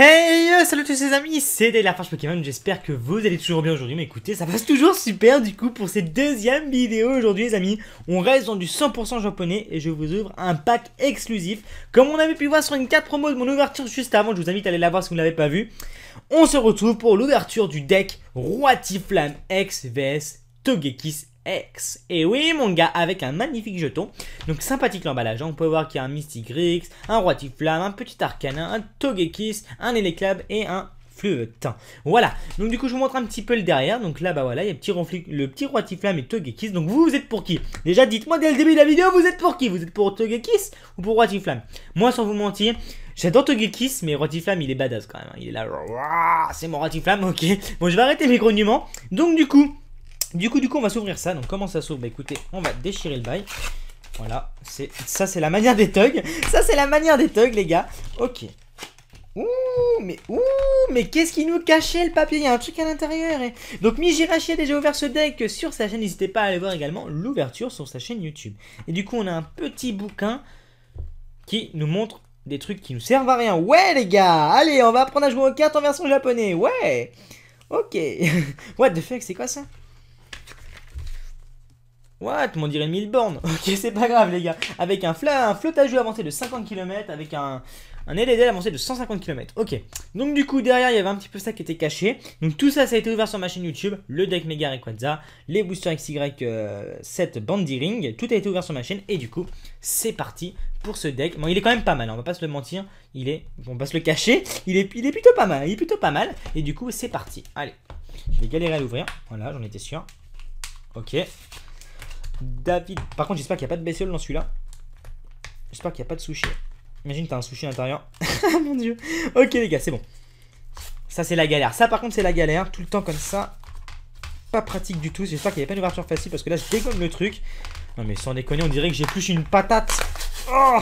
Hey, salut tous les amis, c'est Dailyharfage Pokémon, j'espère que vous allez toujours bien aujourd'hui. Mais écoutez, ça passe toujours super du coup pour cette deuxième vidéo aujourd'hui les amis. On reste dans du 100% japonais et je vous ouvre un pack exclusif. Comme on avait pu voir sur une carte promo de mon ouverture juste avant, je vous invite à aller la voir si vous ne l'avez pas vu. On se retrouve pour l'ouverture du deck Roitiflamme X vs Togekiss X. Et oui mon gars, avec un magnifique jeton. Donc sympathique l'emballage, on peut voir qu'il y a un Mystic Rix, un Roitiflamme, un petit Arcanin, un Togekiss, un Eleclab et un Fleutin. Voilà, donc du coup je vous montre un petit peu le derrière. Donc là bah voilà, il y a le petit Roitiflamme et Togekiss. Donc vous êtes pour qui? Déjà dites-moi dès le début de la vidéo, vous êtes pour qui? Vous êtes pour Togekiss ou pour Roitiflamme? Moi sans vous mentir, j'adore Togekiss, mais Roitiflamme il est badass quand même. Il est là, c'est mon Roitiflamme, ok. Bon je vais arrêter mes grognements. Donc du coup on va s'ouvrir ça. Donc comment ça s'ouvre? Bah écoutez, on va déchirer le bail. Voilà, ça c'est la manière des thugs. Ça c'est la manière des thugs les gars. Ok. Mais qu'est-ce qui nous cachait le papier? Il y a un truc à l'intérieur. Donc Mijirachi a déjà ouvert ce deck sur sa chaîne. N'hésitez pas à aller voir également l'ouverture sur sa chaîne YouTube. Et du coup on a un petit bouquin qui nous montre des trucs qui nous servent à rien. Ouais les gars, allez on va apprendre à jouer aux cartes en version japonais. Ouais. Ok. What the fuck, c'est quoi ça? What? On dirait 1000 bornes. Ok, c'est pas grave les gars. Avec un flottage avancé de 50 km, avec un LDL avancé de 150 km. Ok. Donc du coup derrière il y avait un petit peu ça qui était caché. Donc tout ça a été ouvert sur ma chaîne YouTube. Le deck Mega Rayquaza, les boosters XY7 Bandy Ring. Tout a été ouvert sur ma chaîne. Et du coup c'est parti pour ce deck. Bon il est quand même pas mal, hein, on va pas se le mentir. On va pas se le cacher. Il est plutôt pas mal. Il est plutôt pas mal. Et du coup c'est parti. Allez. Je vais galérer à l'ouvrir. Voilà, j'en étais sûr. Ok. David. Par contre, j'espère qu'il n'y a pas de bestiole dans celui-là. J'espère qu'il n'y a pas de sushi. Imagine, t'as un sushi à l'intérieur. Mon dieu. Ok, les gars, c'est bon. Ça, c'est la galère. Ça, par contre, c'est la galère. Tout le temps comme ça. Pas pratique du tout. J'espère qu'il n'y a pas une ouverture facile parce que là, je dégomme le truc. Non, mais sans déconner, on dirait que j'ai plus une patate. Oh,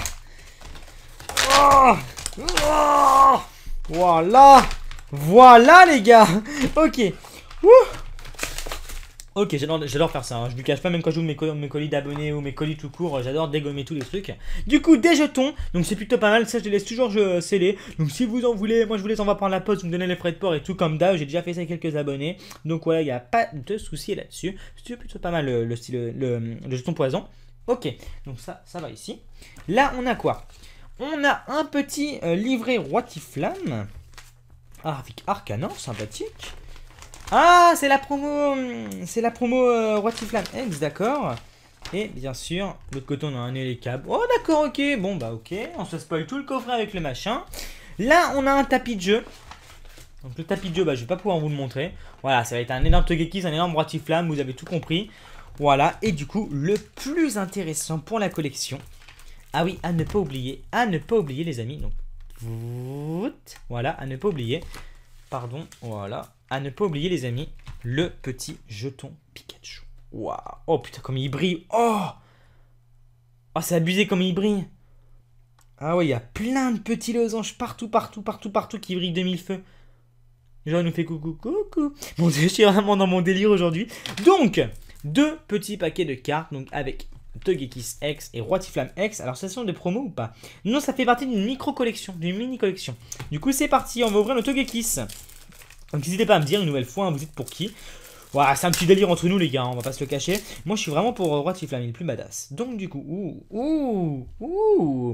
oh, oh. Voilà. Voilà, les gars. Ok. Wouh. Ok, j'adore faire ça, hein. Je ne cache pas, même quand je joue mes colis d'abonnés ou mes colis tout court, j'adore dégommer tous les trucs. Du coup, des jetons, donc c'est plutôt pas mal, ça je les laisse toujours sceller. Donc si vous en voulez, moi je vous laisse, on va prendre la pause, vous me donnez les frais de port et tout comme d'hab, j'ai déjà fait ça avec quelques abonnés. Donc voilà, il n'y a pas de souci là-dessus. C'est plutôt pas mal le jeton poison. Ok, donc ça va ici. Là, on a quoi? On a un petit livret Roitiflamme. Ah, avec Arcanin, sympathique. Ah, c'est la promo Roitiflamme X, d'accord. Et bien sûr, de l'autre côté, on a un Eleclab. Oh, d'accord, ok. Bon, bah, ok. On se spoil tout le coffret avec le machin. Là, on a un tapis de jeu. Donc, le tapis de jeu, bah, je vais pas pouvoir vous le montrer. Voilà, ça va être un énorme Togekiss, un énorme Roitiflamme. Vous avez tout compris. Voilà. Et du coup, le plus intéressant pour la collection. Ah oui, à ne pas oublier, les amis. Donc, voilà, à ne pas oublier. Pardon, voilà. À ne pas oublier les amis, le petit jeton Pikachu. Waouh. Oh putain, comme il brille. Oh, oh c'est abusé comme il brille. Ah ouais, il y a plein de petits losanges partout qui brillent de mille feux. Genre il nous fait coucou. Bon, je suis vraiment dans mon délire aujourd'hui. Donc, deux petits paquets de cartes, donc avec Togekiss X et Roitiflamme X. Alors, ça sont des promos ou pas? Non, ça fait partie d'une micro-collection, d'une mini-collection. Du coup, c'est parti, on va ouvrir le Togekiss. Donc n'hésitez pas à me dire une nouvelle fois, hein, vous êtes pour qui? Voilà, c'est un petit délire entre nous les gars, hein, on va pas se le cacher. Moi je suis vraiment pour Roitiflamme, il est le plus badass. Donc du coup,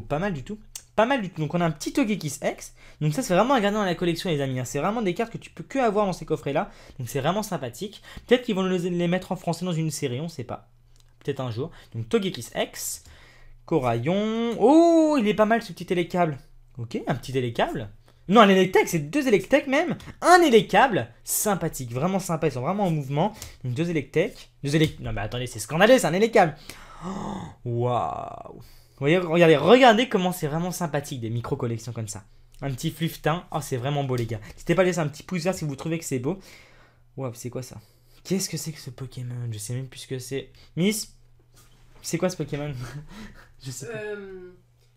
pas mal du tout. Pas mal du tout. Donc on a un petit Togekiss X. Donc ça c'est vraiment à garder dans la collection les amis, hein. C'est vraiment des cartes que tu peux que avoir dans ces coffrets là. Donc c'est vraiment sympathique. Peut-être qu'ils vont les mettre en français dans une série, on sait pas. Peut-être un jour. Donc Togekiss X. Coraillon. Oh, il est pas mal ce petit télécable. Ok, un petit télécable. Non, un Electek, c'est deux Electek même. Un Electable, sympathique, vraiment sympa, ils sont vraiment en mouvement. Donc deux Electek. Non mais attendez, c'est scandaleux, c'est un Electable. Waouh. Regardez comment c'est vraiment sympathique des micro-collections comme ça. Un petit Fluftin, oh c'est vraiment beau les gars. N'hésitez pas à laisser un petit pouce vert si vous trouvez que c'est beau. Waouh, c'est quoi ça? Qu'est-ce que c'est que ce Pokémon? Je sais même plus ce que c'est. Miss, c'est quoi ce Pokémon? Je sais pas.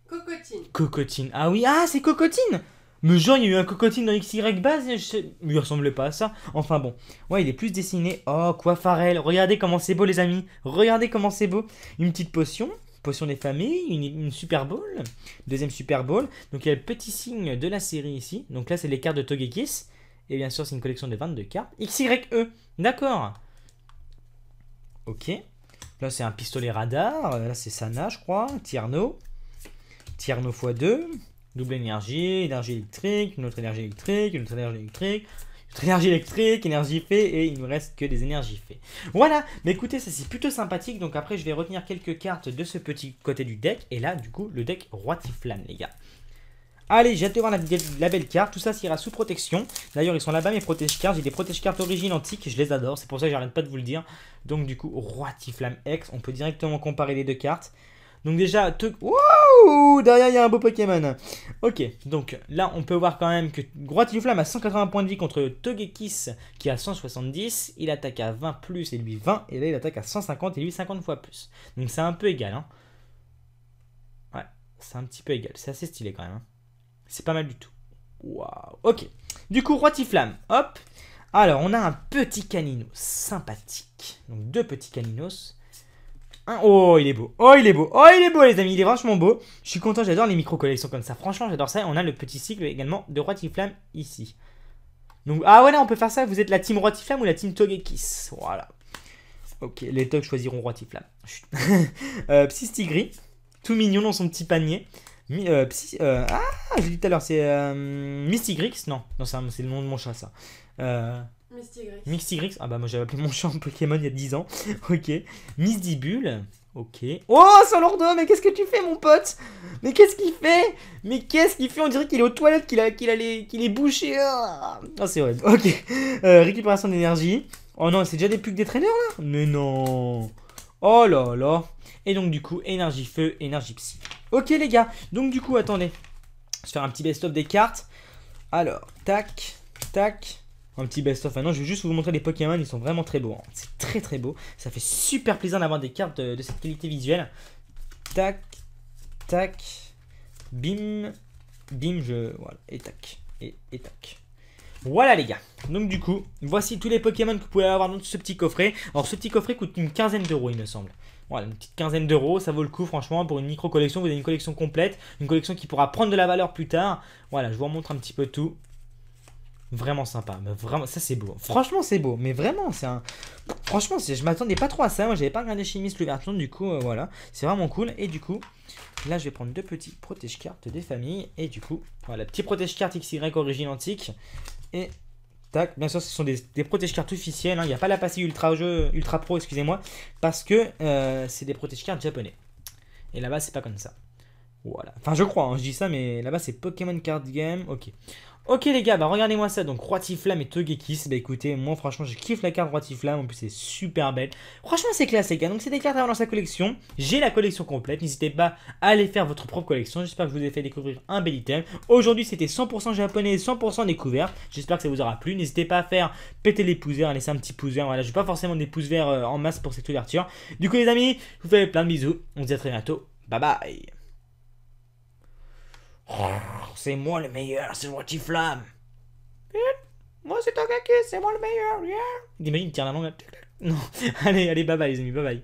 Cocotine. Cocotine, ah oui, ah c'est Cocotine. Mais genre, il y a eu un Cocotine dans XY base, il ressemblait pas à ça. Enfin bon, ouais, il est plus dessiné. Oh, Coiffarel, regardez comment c'est beau les amis. Regardez comment c'est beau. Une petite potion potion des familles, une Super Bowl, deuxième Super Bowl. Donc il y a le petit signe de la série ici. Donc là c'est les cartes de Togekiss. Et bien sûr c'est une collection de 22 cartes. XYE, d'accord. Ok. Là c'est un pistolet radar. Là c'est Sana je crois. Tierno. Tierno x2. Double énergie, énergie électrique, une autre énergie électrique, une autre énergie électrique. Énergie électrique, énergie fée, et il ne me reste que des énergies fées. Voilà, mais écoutez, ça c'est plutôt sympathique. Donc après, je vais retenir quelques cartes de ce petit côté du deck. Et là, du coup, le deck Roi Tiflame, les gars. Allez, j'ai hâte de voir la belle carte. Tout ça, ça ira sous protection. D'ailleurs, ils sont là-bas, mes protège cartes. J'ai des protège cartes origines antiques, je les adore. C'est pour ça que j'arrête pas de vous le dire. Donc du coup, Roi Tiflame X, on peut directement comparer les deux cartes. Donc déjà, wouh, derrière il y a un beau Pokémon. Ok, donc là on peut voir quand même que Roi Tiflame a 180 points de vie contre Togekiss qui a 170. Il attaque à 20 plus et lui 20. Et là il attaque à 150 et lui 50 fois plus. Donc c'est un peu égal. Hein. Ouais, c'est un petit peu égal. C'est assez stylé quand même. Hein. C'est pas mal du tout. Waouh, ok. Du coup, Roi Tiflame, hop. Alors on a un petit Caninos sympathique. Donc deux petits Caninos. Oh, il est beau. Oh, il est beau. Oh, il est beau, les amis. Il est vachement beau. Je suis content. J'adore les micro-collections comme ça. Franchement, j'adore ça. On a le petit cycle également de Roi Tiflame ici. Donc, ah ouais, là, on peut faire ça. Vous êtes la team Roi Tiflame ou la team Togekiss. Voilà. Ok, les Togs choisiront Roi Tiflame. Psystigris. Tout mignon dans son petit panier. J'ai dit tout à l'heure, c'est Mystigrix. Non, c'est le nom de mon chat, ça. Mystigrix. Ah bah moi j'avais appelé mon chat en Pokémon il y a 10 ans. Ok. Misdibule. Ok. Oh, Salordo, mais qu'est-ce que tu fais, mon pote? Mais qu'est-ce qu'il fait? Mais qu'est-ce qu'il fait? On dirait qu'il est aux toilettes, qu'il est bouché. Ah, c'est horrible. Ok. Récupération d'énergie. Oh non, c'est déjà des pugs des traîneurs là? Mais non. Oh là là. Et donc du coup, énergie feu, énergie psy. Ok les gars. Donc du coup, attendez. Je vais faire un petit best-of des cartes. Alors, tac, tac. Un petit best-of. Maintenant, je vais juste vous montrer les Pokémon. Ils sont vraiment très beaux. Hein. C'est très très beau. Ça fait super plaisir d'avoir des cartes de cette qualité visuelle. Tac, tac, bim, bim, voilà. Et tac, et tac. Voilà les gars. Donc du coup, voici tous les Pokémon que vous pouvez avoir dans ce petit coffret. Alors ce petit coffret coûte une quinzaine d'euros, il me semble. Voilà, une petite quinzaine d'euros, ça vaut le coup franchement pour une micro collection. Vous avez une collection complète, une collection qui pourra prendre de la valeur plus tard. Voilà, je vous remontre un petit peu tout. Vraiment sympa, mais vraiment, ça c'est beau. Franchement, c'est beau, mais vraiment, c'est un. Franchement, je m'attendais pas trop à ça. Moi, j'avais pas regardé Chimiste l'ouverture, du coup, voilà, c'est vraiment cool. Et du coup, là, je vais prendre deux petits protège-cartes des familles. Et du coup, voilà, petit protège-carte XY origine antique. Et tac, bien sûr, ce sont des protège-cartes officielles. Il n'y a pas la passée Ultra Pro, excusez-moi, parce que c'est des protège-cartes japonais. Et là-bas, c'est pas comme ça. Voilà. Enfin, je crois, hein, je dis ça, mais là-bas, c'est Pokémon Card Game. Ok. Ok les gars, bah regardez-moi ça, donc Roi Tiflame et Togekiss, bah écoutez, moi franchement je kiffe la carte Roi Tiflame, en plus c'est super belle. Franchement c'est classe les gars, donc c'est des cartes à avoir dans sa collection, j'ai la collection complète, n'hésitez pas à aller faire votre propre collection, j'espère que je vous ai fait découvrir un bel item. Aujourd'hui c'était 100% japonais, 100% découverte, j'espère que ça vous aura plu, n'hésitez pas à faire péter les pouces verts, à laisser un petit pouce vert, voilà, je veux pas forcément des pouces verts en masse pour cette ouverture. Du coup les amis, je vous fais plein de bisous, on se dit à très bientôt, bye bye. C'est moi le meilleur, c'est Roi Tiflame. Moi c'est Togekiss, c'est moi le meilleur, yeah. Imagine, il tire la langue. Non, allez, bye bye les amis, bye bye.